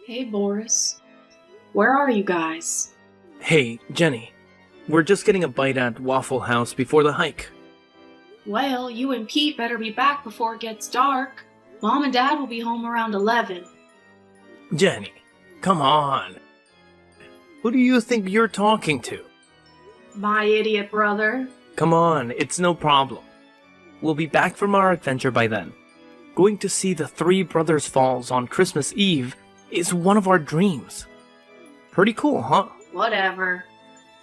Hey, Boris. Where are you guys? Hey, Jenny. We're just getting a bite at Waffle House before the hike. Well, you and Pete better be back before it gets dark. Mom and Dad will be home around 11. Jenny, come on. Who do you think you're talking to? My idiot brother. Come on, it's no problem. We'll be back from our adventure by then. Going to see the Three Brothers Falls on Christmas Eve is one of our dreams. Pretty cool, huh? Whatever.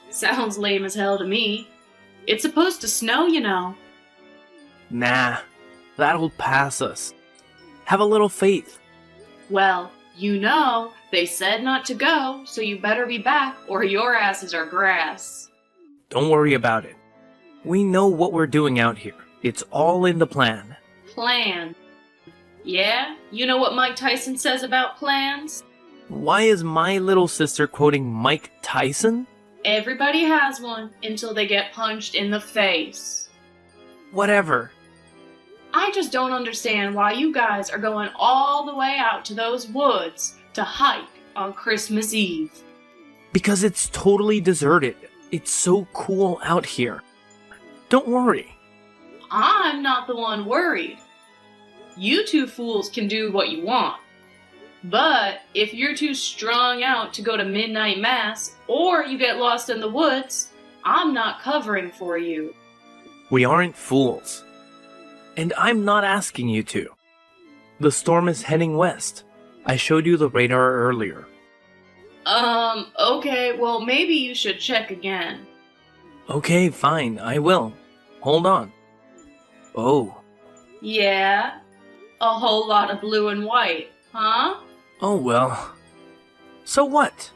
Sounds lame as hell to me. It's supposed to snow, you know. Nah, that'll pass us. Have a little faith. Well, you know, they said not to go, so you better be back or your asses are grass. Don't worry about it. We know what we're doing out here. It's all in the plan. Plan. Yeah? You know what Mike Tyson says about plans? Why is my little sister quoting Mike Tyson? Everybody has one until they get punched in the face. Whatever. I just don't understand why you guys are going all the way out to those woods to hike on Christmas Eve. Because it's totally deserted. It's so cool out here. Don't worry. I'm not the one worried. You two fools can do what you want. But if you're too strung out to go to midnight mass, or you get lost in the woods, I'm not covering for you. We aren't fools. And I'm not asking you to. The storm is heading west. I showed you the radar earlier. Okay, well maybe you should check again. Okay, fine, I will. Hold on. Oh. Yeah? A whole lot of blue and white, huh? Oh well. So what?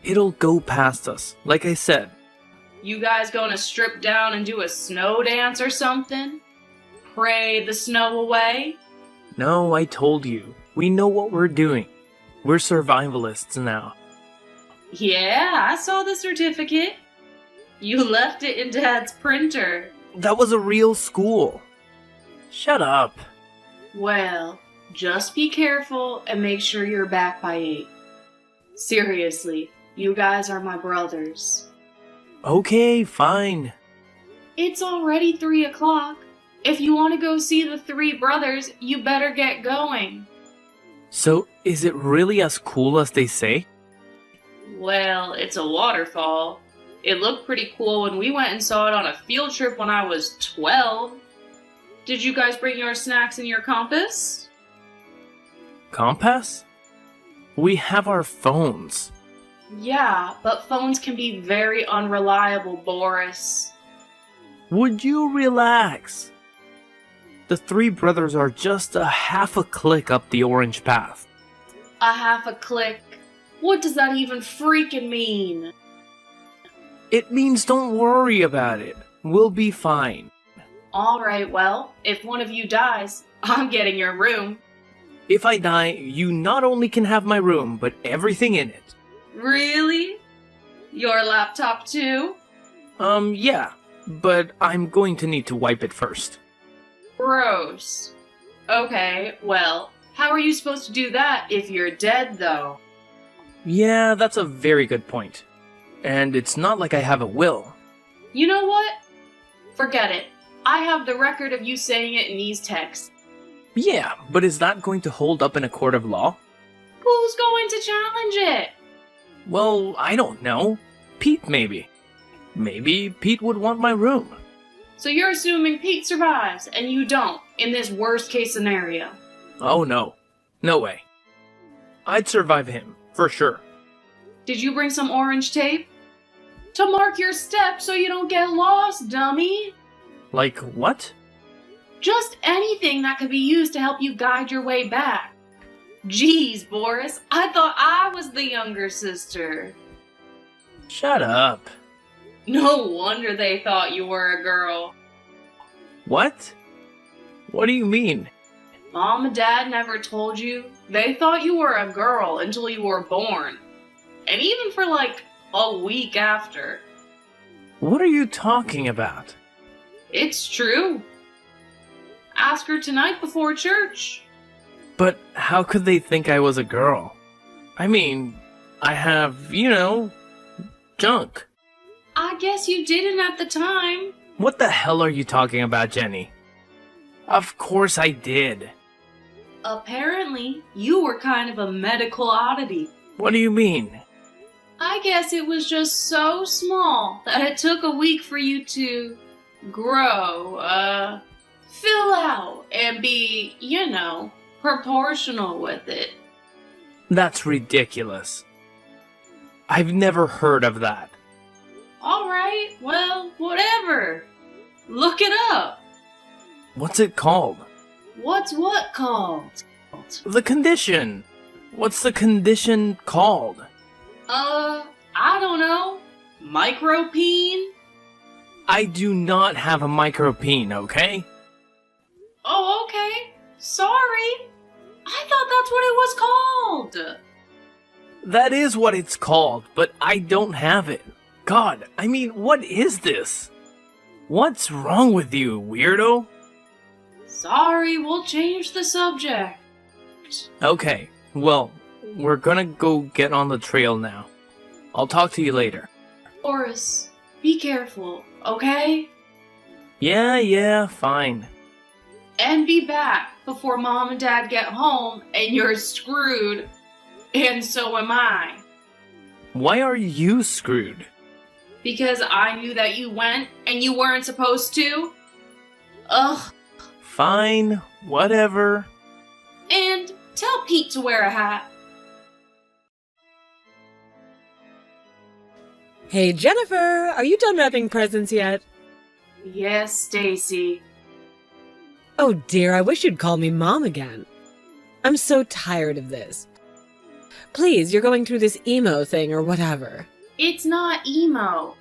It'll go past us, like I said. You guys gonna strip down and do a snow dance or something? Pray the snow away? No, I told you. We know what we're doing. We're survivalists now. Yeah, I saw the certificate. You left it in Dad's printer. That was a real school. Shut up. Well, just be careful and make sure you're back by 8. Seriously, you guys are my brothers. Okay, fine. It's already 3 o'clock. If you want to go see the Three Brothers, you better get going. So, is it really as cool as they say? Well, it's a waterfall. It looked pretty cool when we went and saw it on a field trip when I was 12. Did you guys bring your snacks and your compass? Compass? We have our phones. Yeah, but phones can be very unreliable, Boris. Would you relax? The Three Brothers are just a half a click up the orange path. A half a click? What does that even freaking mean? It means don't worry about it. We'll be fine. Alright, well, if one of you dies, I'm getting your room. If I die, you not only can have my room, but everything in it. Really? Your laptop too? Yeah. But I'm going to need to wipe it first. Gross. Okay, well, how are you supposed to do that if you're dead, though? Yeah, that's a very good point. And it's not like I have a will. You know what? Forget it. I have the record of you saying it in these texts. Yeah, but is that going to hold up in a court of law? Who's going to challenge it? Well, I don't know. Pete, maybe. Maybe Pete would want my room. So you're assuming Pete survives, and you don't, in this worst-case scenario. Oh no. No way. I'd survive him, for sure. Did you bring some orange tape? To mark your steps so you don't get lost, dummy! Like what? Just anything that could be used to help you guide your way back. Jeez, Boris, I thought I was the younger sister. Shut up. No wonder they thought you were a girl. What? What do you mean? Mom and Dad never told you? They thought you were a girl until you were born. And even for like a week after. What are you talking about? It's true. Ask her tonight before church. But how could they think I was a girl? I mean, I have, junk. I guess you didn't at the time. What the hell are you talking about, Jenny? Of course I did. Apparently, you were kind of a medical oddity. What do you mean? I guess it was just so small that it took a week for you to grow, fill out, and be, proportional with it. That's ridiculous. I've never heard of that. Alright, well, whatever. Look it up. What's it called? What's what called? The condition. What's the condition called? I don't know. Micropene? I do not have a micropene, okay? Oh, okay. Sorry. I thought that's what it was called. That is what it's called, but I don't have it. God, I mean, what is this? What's wrong with you, weirdo? Sorry, we'll change the subject. Okay, well, we're gonna go get on the trail now. I'll talk to you later. Horace, be careful, okay? Yeah, fine. And be back before Mom and Dad get home and you're screwed. And so am I. Why are you screwed? Because I knew that you went and you weren't supposed to. Ugh. Fine, whatever. And tell Pete to wear a hat. Hey, Jennifer, are you done wrapping presents yet? Yes, Stacy. Oh dear, I wish you'd call me Mom again. I'm so tired of this. Please, you're going through this emo thing or whatever. It's not emo.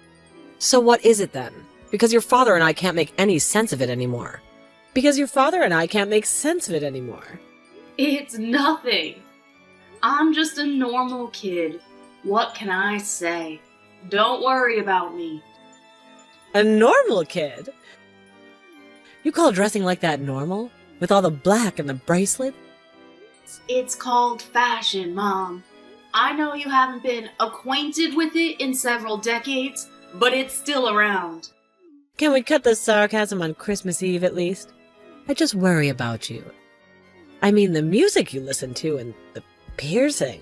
So what is it then? Because your father and I can't make any sense of it anymore. Because your father and I can't make sense of it anymore. It's nothing. I'm just a normal kid. What can I say? Don't worry about me. A normal kid? You call dressing like that normal? With all the black and the bracelet? It's called fashion, Mom. I know you haven't been acquainted with it in several decades, but it's still around. Can we cut the sarcasm on Christmas Eve at least? I just worry about you. I mean, the music you listen to and the piercing.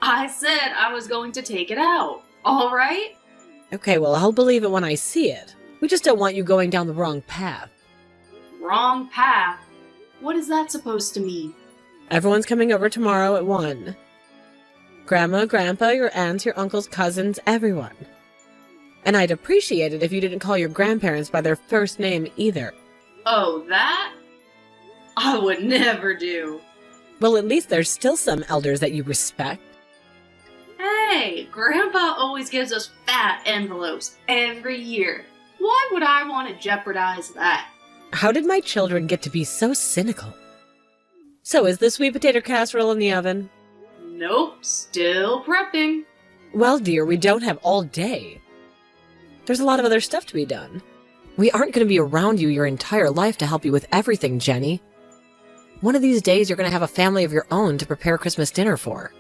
I said I was going to take it out, all right? Okay, well, I'll believe it when I see it. We just don't want you going down the wrong path. Wrong path? What is that supposed to mean? Everyone's coming over tomorrow at 1. Grandma, Grandpa, your aunts, your uncles, cousins, everyone. And I'd appreciate it if you didn't call your grandparents by their first name either. Oh, that? I would never do. Well, at least there's still some elders that you respect. Hey, Grandpa always gives us fat envelopes every year. Why would I want to jeopardize that? How did my children get to be so cynical? So is the sweet potato casserole in the oven? Nope, still prepping. Well, dear, we don't have all day. There's a lot of other stuff to be done. We aren't going to be around you your entire life to help you with everything, Jenny. One of these days, you're going to have a family of your own to prepare Christmas dinner for.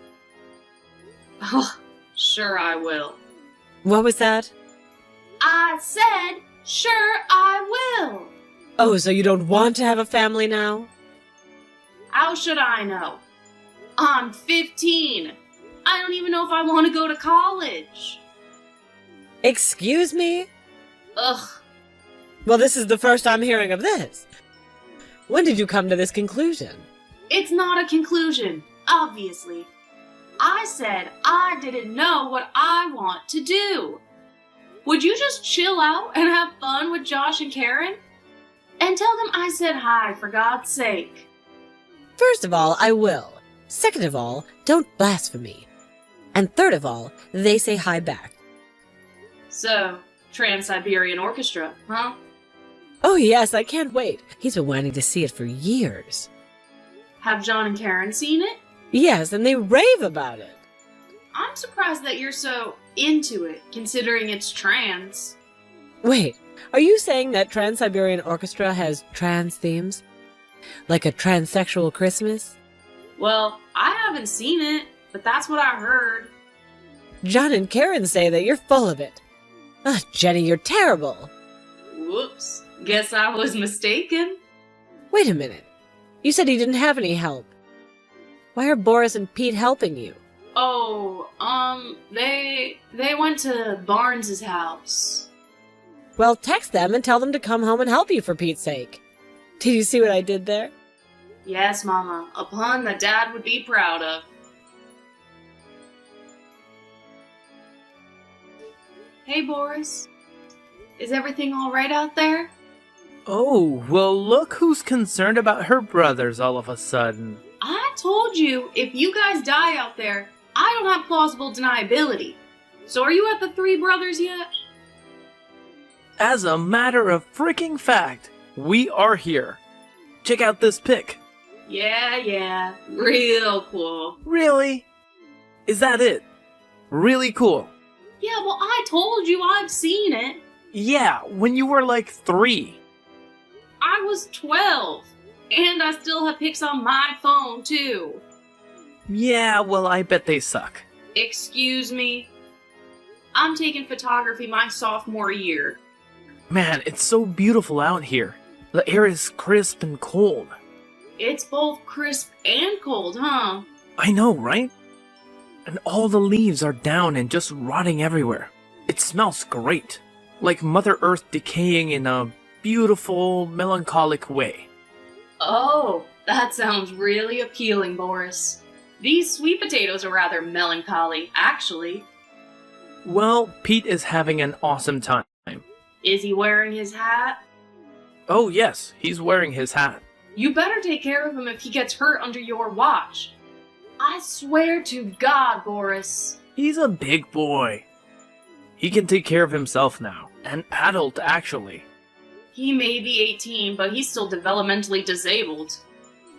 Oh, sure I will. What was that? I said, sure I will. Oh, so you don't want to have a family now? How should I know? I'm 15. I don't even know if I want to go to college. Excuse me? Ugh. Well, this is the first I'm hearing of this. When did you come to this conclusion? It's not a conclusion, obviously. I said I didn't know what I want to do. Would you just chill out and have fun with Josh and Karen? And tell them I said hi, for God's sake. First of all, I will. Second of all, don't blaspheme. And third of all, they say hi back. So, Trans-Siberian Orchestra, huh? Oh yes, I can't wait. He's been wanting to see it for years. Have John and Karen seen it? Yes, and they rave about it. I'm surprised that you're so into it, considering it's trans. Wait, are you saying that Trans-Siberian Orchestra has trans themes? Like a transsexual Christmas? Well, I haven't seen it, but that's what I heard. John and Karen say that you're full of it. Ugh, Jenny, you're terrible. Whoops. Guess I was mistaken. Wait a minute. You said you didn't have any help. Why are Boris and Pete helping you? Oh, they went to Barnes's house. Well, text them and tell them to come home and help you for Pete's sake. Did you see what I did there? Yes, Mama, a pun that Dad would be proud of. Hey, Boris. Is everything all right out there? Oh, well, look who's concerned about her brothers all of a sudden. I told you, if you guys die out there, I don't have plausible deniability. So are you at the Three Brothers yet? As a matter of freaking fact, we are here. Check out this pic. Yeah, real cool. Really? Is that it? Really cool. Yeah, well, I told you I've seen it. Yeah, when you were like 3. I was 12. And I still have pics on my phone, too. Yeah, well, I bet they suck. Excuse me? I'm taking photography my sophomore year. Man, it's so beautiful out here. The air is crisp and cold. It's both crisp and cold, huh? I know, right? And all the leaves are down and just rotting everywhere. It smells great. Like Mother Earth decaying in a beautiful, melancholic way. Oh, that sounds really appealing, Boris. These sweet potatoes are rather melancholy, actually. Well, Pete is having an awesome time. Is he wearing his hat? Oh yes, he's wearing his hat. You better take care of him if he gets hurt under your watch. I swear to God, Boris. He's a big boy. He can take care of himself now. An adult, actually. He may be 18, but he's still developmentally disabled.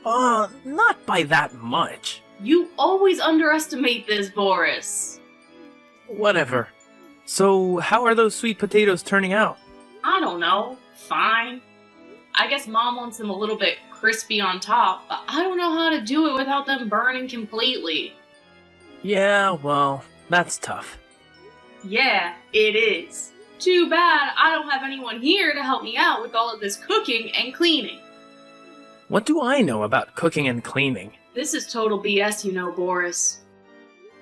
Not by that much. You always underestimate this, Boris. Whatever. So, how are those sweet potatoes turning out? I don't know. Fine. I guess Mom wants them a little bit crispy on top, but I don't know how to do it without them burning completely. Yeah, well, that's tough. Yeah, it is. Too bad I don't have anyone here to help me out with all of this cooking and cleaning. What do I know about cooking and cleaning? This is total BS, you know, Boris.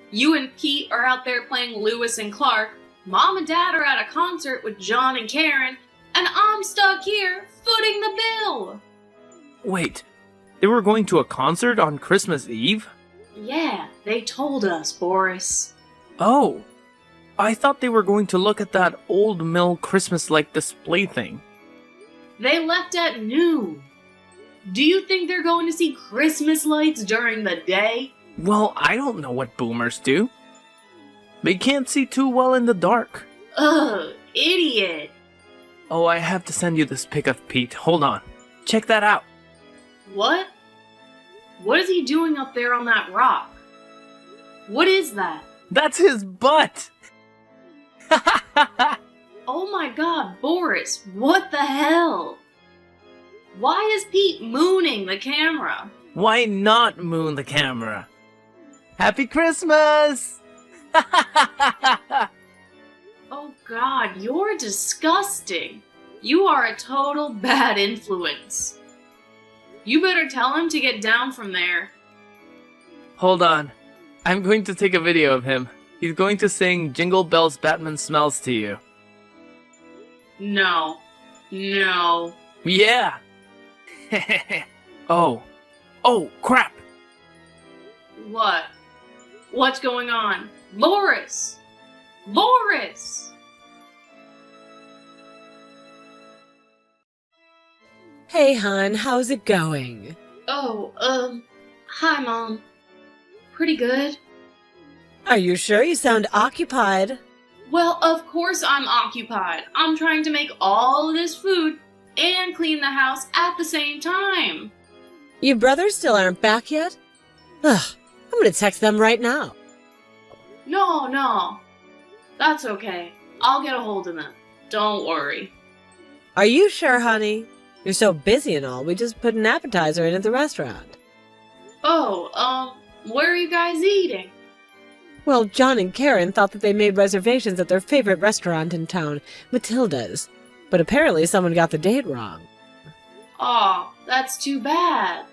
You and Pete are out there playing Lewis and Clark, Mom and Dad are at a concert with John and Karen, and I'm stuck here footing the bill! Wait, they were going to a concert on Christmas Eve? Yeah, they told us, Boris. Oh, I thought they were going to look at that old mill Christmas-like display thing. They left at noon. Do you think they're going to see Christmas lights during the day? Well, I don't know what boomers do. They can't see too well in the dark. Ugh, idiot. Oh, I have to send you this pic of Pete. Hold on. Check that out. What? What is he doing up there on that rock? What is that? That's his butt! Oh my god, Boris, what the hell? Why is Pete mooning the camera? Why not moon the camera? Happy Christmas! Oh god, you're disgusting. You are a total bad influence. You better tell him to get down from there. Hold on. I'm going to take a video of him. He's going to sing Jingle Bells Batman Smells to you. No. No. Yeah! Oh, crap! What? What's going on? Boris! Boris! Hey, hon, how's it going? Oh, hi, Mom. Pretty good. Are you sure you sound occupied? Well, of course I'm occupied. I'm trying to make all of this food and clean the house at the same time. Your brothers still aren't back yet? Ugh, I'm gonna text them right now. No. That's okay. I'll get a hold of them. Don't worry. Are you sure, honey? You're so busy and all, we just put an appetizer in at the restaurant. Oh, where are you guys eating? Well, John and Karen thought that they made reservations at their favorite restaurant in town, Matilda's. But apparently someone got the date wrong. Aw, that's too bad.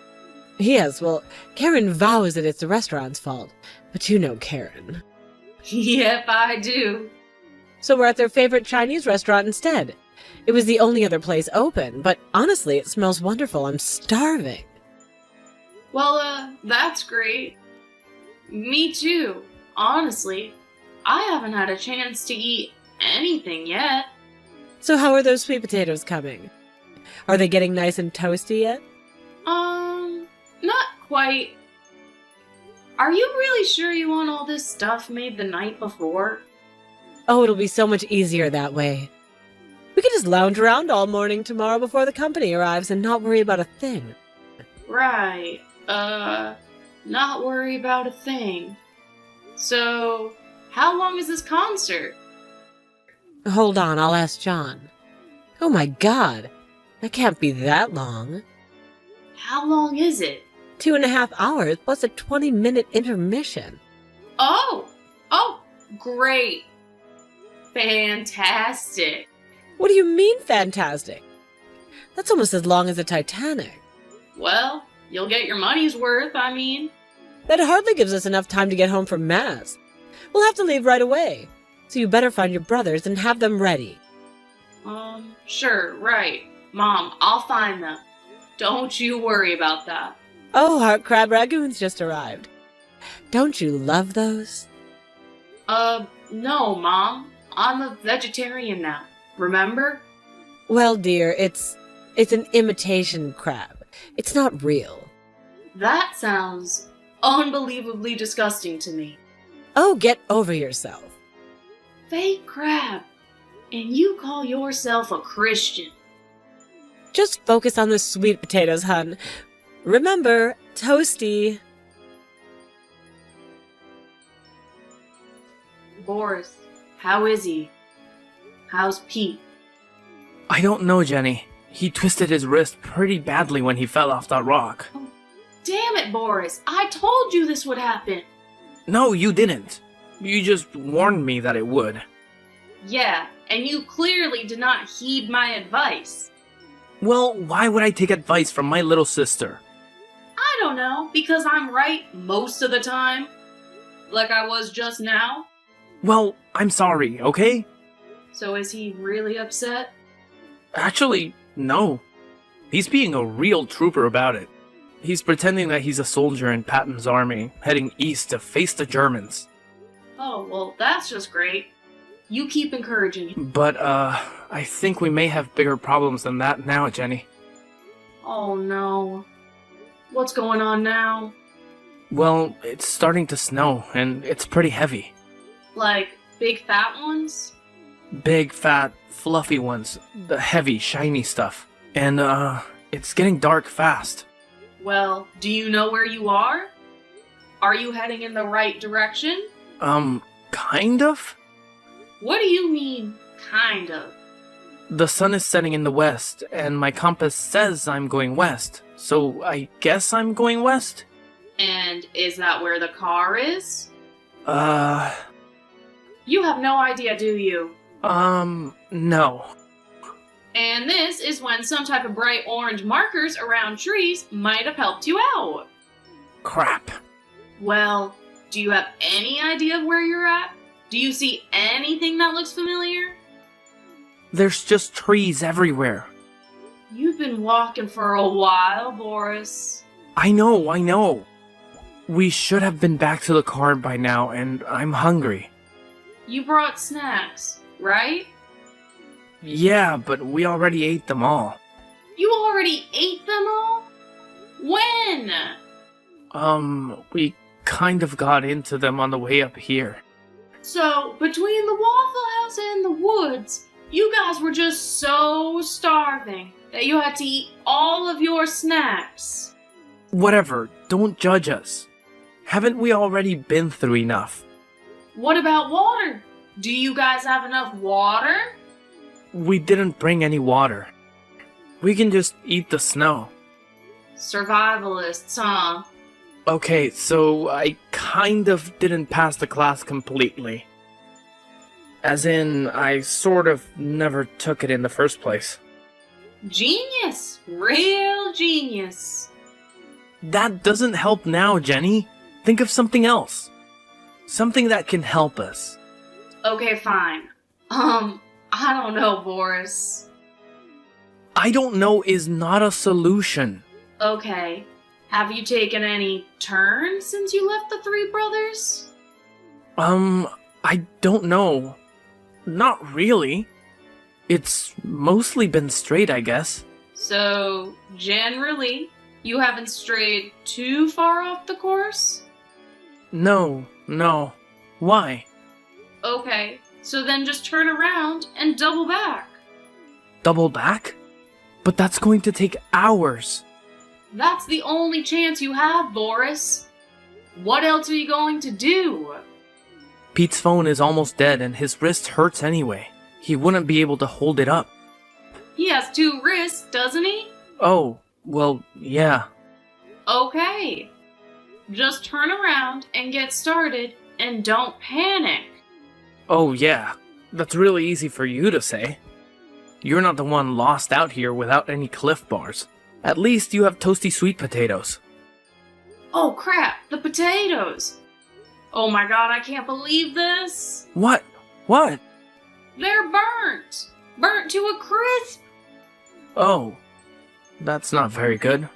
Yes, well, Karen vows that it's the restaurant's fault. But you know Karen. Yep, I do. So we're at their favorite Chinese restaurant instead. It was the only other place open, but honestly, it smells wonderful. I'm starving. Well, that's great. Me too. Honestly, I haven't had a chance to eat anything yet. So how are those sweet potatoes coming? Are they getting nice and toasty yet? Not quite. Are you really sure you want all this stuff made the night before? Oh, it'll be so much easier that way. We can just lounge around all morning tomorrow before the company arrives and not worry about a thing. Right. Not worry about a thing. So, how long is this concert? Hold on, I'll ask John. Oh my god, that can't be that long. How long is it? 2.5 hours plus a 20-minute intermission. Oh, great. Fantastic. What do you mean, fantastic? That's almost as long as the Titanic. Well, you'll get your money's worth, I mean. That hardly gives us enough time to get home from Mass. We'll have to leave right away. So you better find your brothers and have them ready. Sure, right. Mom, I'll find them. Don't you worry about that. Oh, heart crab ragoons just arrived. Don't you love those? No, Mom. I'm a vegetarian now. Remember? Well, dear, it's an imitation crab. It's not real. That sounds unbelievably disgusting to me. Oh, get over yourself. Fake crab. And you call yourself a Christian. Just focus on the sweet potatoes, hun. Remember, toasty. Boris, how is he? How's Pete? I don't know, Jenny. He twisted his wrist pretty badly when he fell off that rock. Damn it, Boris. I told you this would happen. No, you didn't. You just warned me that it would. Yeah, and you clearly did not heed my advice. Well, why would I take advice from my little sister? I don't know, because I'm right most of the time. Like I was just now. Well, I'm sorry, okay? So is he really upset? Actually, no. He's being a real trooper about it. He's pretending that he's a soldier in Patton's army, heading east to face the Germans. Oh, well, that's just great. You keep encouraging him. But, I think we may have bigger problems than that now, Jenny. Oh, no. What's going on now? Well, it's starting to snow, and it's pretty heavy. Like, big fat ones? Big, fat, fluffy ones. The heavy, shiny stuff. And, it's getting dark fast. Well, do you know where you are? Are you heading in the right direction? Kind of? What do you mean, kind of? The sun is setting in the west, and my compass says I'm going west, so I guess I'm going west? And is that where the car is? You You have no idea, do you? No. And this is when some type of bright orange markers around trees might have helped you out. Crap. Well, do you have any idea of where you're at? Do you see anything that looks familiar? There's just trees everywhere. You've been walking for a while, Boris. I know. We should have been back to the car by now, and I'm hungry. You brought snacks, right? Yeah, but we already ate them all. You already ate them all? When? We kind of got into them on the way up here. So, between the Waffle House and the woods, you guys were just so starving that you had to eat all of your snacks. Whatever, don't judge us. Haven't we already been through enough? What about water? Do you guys have enough water? We didn't bring any water. We can just eat the snow. Survivalists, huh? Okay, so I kind of didn't pass the class completely. As in, I sort of never took it in the first place. Genius! Real genius! That doesn't help now, Jenny. Think of something else. Something that can help us. Okay, fine. I don't know, Boris. I don't know is not a solution. Okay. Have you taken any turns since you left the Three Brothers? I don't know. Not really. It's mostly been straight, I guess. So, generally, you haven't strayed too far off the course? No. Why? Okay, so then just turn around and double back. Double back? But that's going to take hours. That's the only chance you have, Boris. What else are you going to do? Pete's phone is almost dead and his wrist hurts anyway. He wouldn't be able to hold it up. He has 2 wrists, doesn't he? Oh, well, yeah. Okay. Just turn around and get started, and don't panic. Oh, yeah. That's really easy for you to say. You're not the one lost out here without any Cliff Bars. At least you have toasty sweet potatoes. Oh crap, the potatoes! Oh my god, I can't believe this! What? What? They're burnt! Burnt to a crisp! Oh, that's not very good.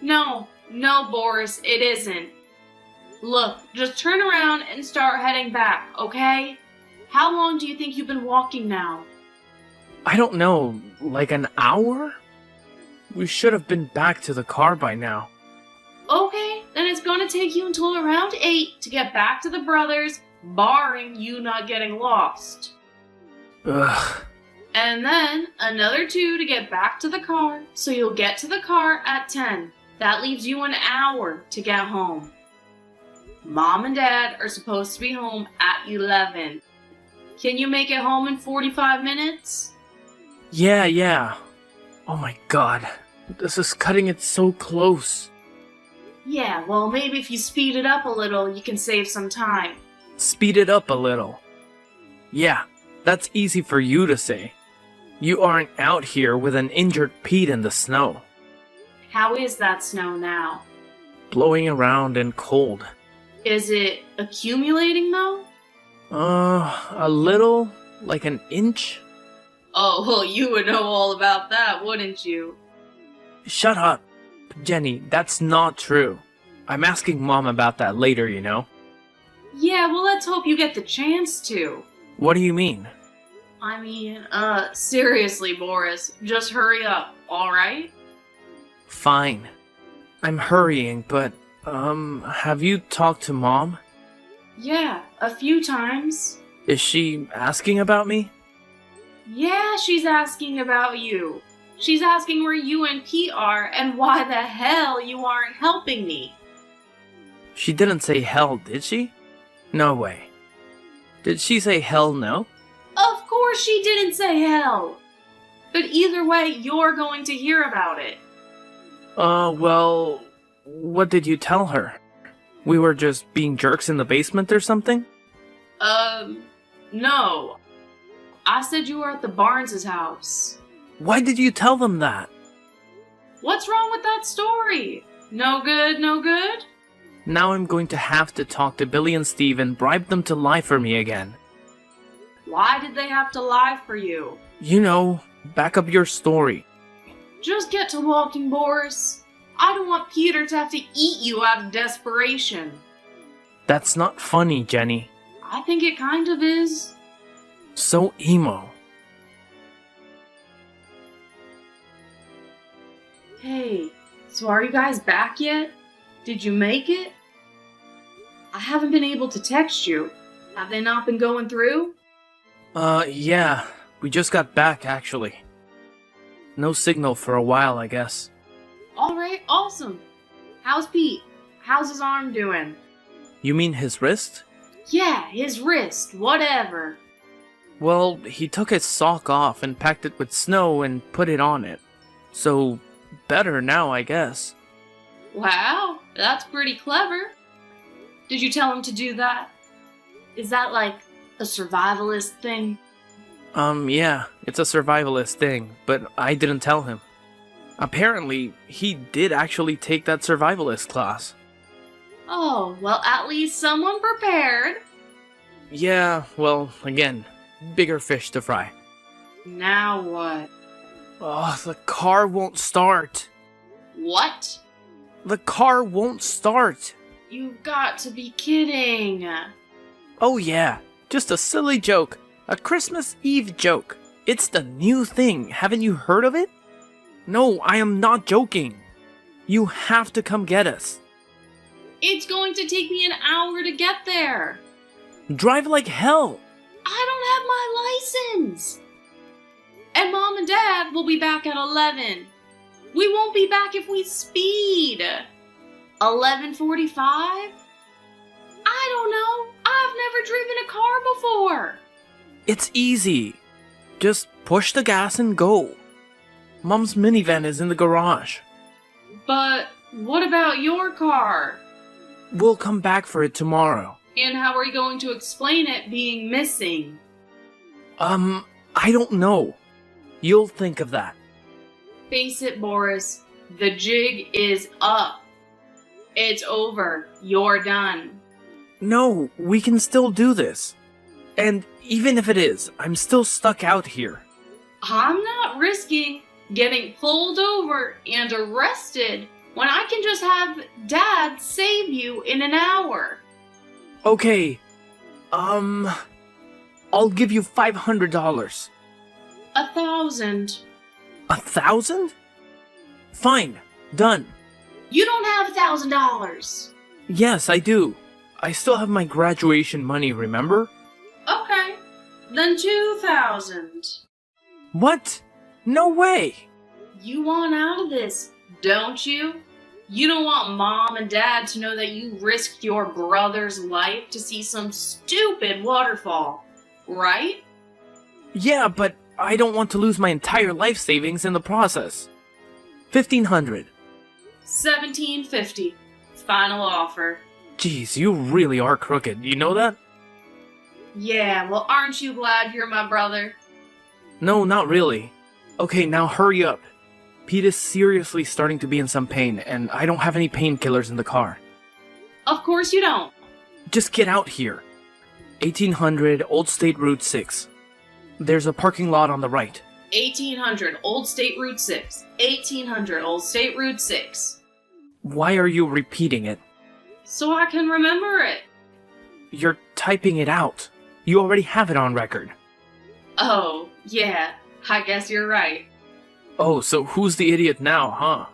No, Boris, it isn't. Look, just turn around and start heading back, okay? How long do you think you've been walking now? I don't know, like an hour? We should have been back to the car by now. Okay, then it's gonna take you until around 8 to get back to the Brothers, barring you not getting lost. Ugh. And then another 2 to get back to the car, so you'll get to the car at 10. That leaves you an hour to get home. Mom and Dad are supposed to be home at 11. Can you make it home in 45 minutes? Yeah. Oh my god. This is cutting it so close. Yeah, well, maybe if you speed it up a little, you can save some time. Speed it up a little. Yeah, that's easy for you to say. You aren't out here with an injured Pete in the snow. How is that snow now? Blowing around and cold. Is it accumulating, though? A little? Like an inch? Oh, well, you would know all about that, wouldn't you? Shut up. Jenny, that's not true. I'm asking Mom about that later, you know? Yeah, well, let's hope you get the chance to. What do you mean? I mean, seriously, Boris, just hurry up, alright? Fine. I'm hurrying, but, have you talked to Mom? Yeah, a few times. Is she asking about me? Yeah, she's asking about you. She's asking where you and Pete are and why the hell you aren't helping me. She didn't say hell, did she? No way. Did she say hell no? Of course she didn't say hell. But either way, you're going to hear about it. Well, what did you tell her? We were just being jerks in the basement or something? No. I said you were at the Barnes' house. Why did you tell them that? What's wrong with that story? No good, no good? Now I'm going to have to talk to Billy and Steve and bribe them to lie for me again. Why did they have to lie for you? You know, back up your story. Just get to walking, Boris. I don't want Peter to have to eat you out of desperation. That's not funny, Jenny. I think it kind of is. So emo. Hey, so are you guys back yet? Did you make it? I haven't been able to text you. Have they not been going through? Yeah. We just got back, actually. No signal for a while, I guess. Alright, awesome. How's Pete? How's his arm doing? You mean his wrist? Yeah, his wrist, whatever. Well, he took his sock off and packed it with snow and put it on it. So, better now, I guess. Wow, that's pretty clever. Did you tell him to do that? Is that like a survivalist thing? Yeah, it's a survivalist thing, but I didn't tell him. Apparently, he did actually take that survivalist class. Oh, well, at least someone prepared. Yeah, well, again, bigger fish to fry. Now what? Oh, the car won't start. What? The car won't start. You've got to be kidding. Oh yeah, just a silly joke. A Christmas Eve joke. It's the new thing. Haven't you heard of it? No, I am not joking. You have to come get us. It's going to take me an hour to get there. Drive like hell. I don't have my license. And Mom and Dad will be back at 11. We won't be back if we speed. 11:45? I don't know. I've never driven a car before. It's easy. Just push the gas and go. Mom's minivan is in the garage. But what about your car? We'll come back for it tomorrow. And how are you going to explain it being missing? I don't know. You'll think of that. Face it, Boris. The jig is up. It's over. You're done. No, we can still do this. And even if it is, I'm still stuck out here. I'm not risking getting pulled over and arrested when I can just have Dad save you in an hour. Okay, I'll give you $500. 1,000. 1,000? Fine, done. You don't have $1,000. Yes, I do. I still have my graduation money, remember? Okay, then 2,000. What? No way! You want out of this, don't you? You don't want Mom and Dad to know that you risked your brother's life to see some stupid waterfall, right? Yeah, but I don't want to lose my entire life savings in the process. 1,500. 1750. Final offer. Jeez, you really are crooked, you know that? Yeah, well, aren't you glad you're my brother? No, not really. Okay, now hurry up. Pete is seriously starting to be in some pain, and I don't have any painkillers in the car. Of course you don't. Just get out here. 1800 Old State Route 6. There's a parking lot on the right. 1800 Old State Route 6. 1800 Old State Route 6. Why are you repeating it? So I can remember it. You're typing it out. You already have it on record. Oh, yeah, I guess you're right. Oh, so who's the idiot now, huh?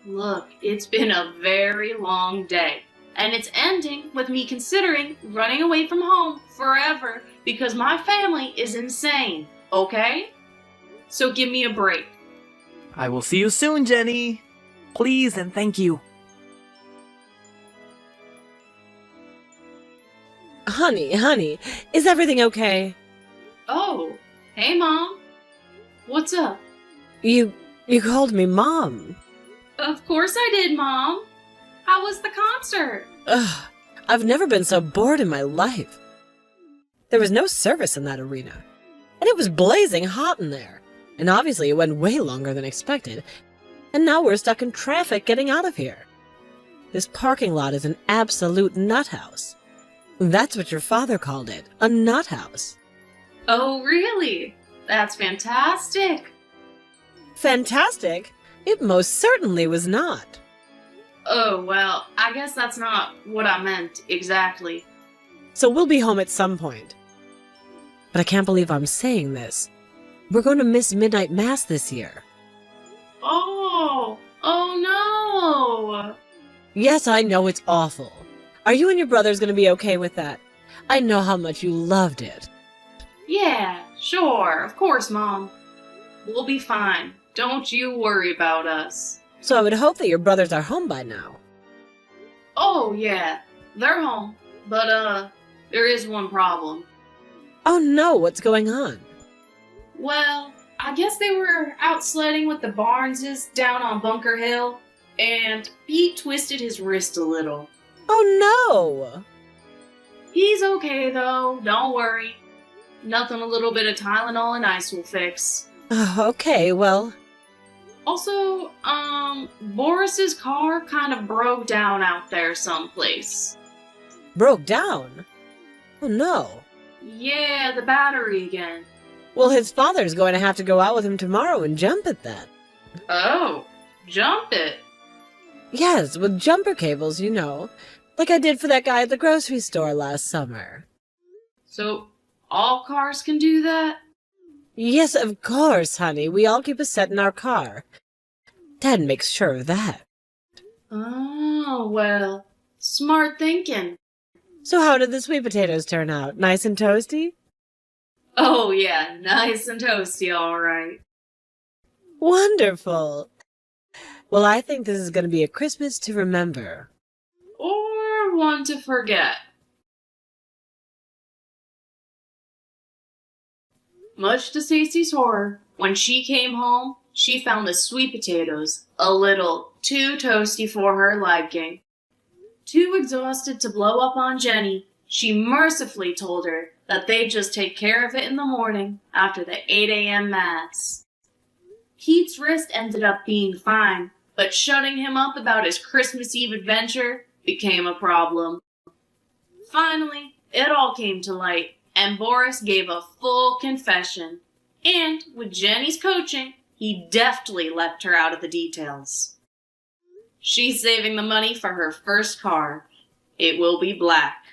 Look, it's been a very long day, and it's ending with me considering running away from home forever because my family is insane, okay? So give me a break. I will see you soon, Jenny. Please and thank you. Honey, is everything okay? Oh, hey Mom. What's up? You called me Mom. Of course I did, Mom. How was the concert? Ugh, I've never been so bored in my life. There was no service in that arena, and it was blazing hot in there. And obviously it went way longer than expected, and now we're stuck in traffic getting out of here. This parking lot is an absolute nut house. That's what your father called it, a nut house. Oh, really? That's fantastic. Fantastic? It most certainly was not. Oh, well, I guess that's not what I meant exactly. So we'll be home at some point. But I can't believe I'm saying this. We're going to miss Midnight Mass this year. Oh no! Yes, I know it's awful. Are you and your brothers going to be okay with that? I know how much you loved it. Yeah, sure, of course, Mom. We'll be fine. Don't you worry about us. So I would hope that your brothers are home by now. Oh, yeah, they're home. But, there is one problem. Oh no, what's going on? Well, I guess they were out sledding with the Barneses down on Bunker Hill, and Pete twisted his wrist a little. Oh no! He's okay though, don't worry. Nothing a little bit of Tylenol and ice will fix. Okay, well, Also, Boris's car kind of broke down out there someplace. broke down? Oh no. Yeah, the battery again. Well, his father's going to have to go out with him tomorrow and jump it then. Oh, jump it. Yes, with jumper cables, you know. Like I did for that guy at the grocery store last summer. So, all cars can do that? Yes, of course, honey. We all keep a set in our car. Dad makes sure of that. Oh, well, smart thinking. So how did the sweet potatoes turn out? Nice and toasty? Oh yeah, nice and toasty, alright. Wonderful. Well, I think this is going to be a Christmas to remember. Or one to forget. Much to Stacy's horror, when she came home, she found the sweet potatoes a little too toasty for her liking. Too exhausted to blow up on Jenny, she mercifully told her that they'd just take care of it in the morning after the 8 a.m. Mass. Pete's wrist ended up being fine, but shutting him up about his Christmas Eve adventure became a problem. Finally, it all came to light, and Boris gave a full confession. And, with Jenny's coaching, he deftly left her out of the details. She's saving the money for her first car. It will be black.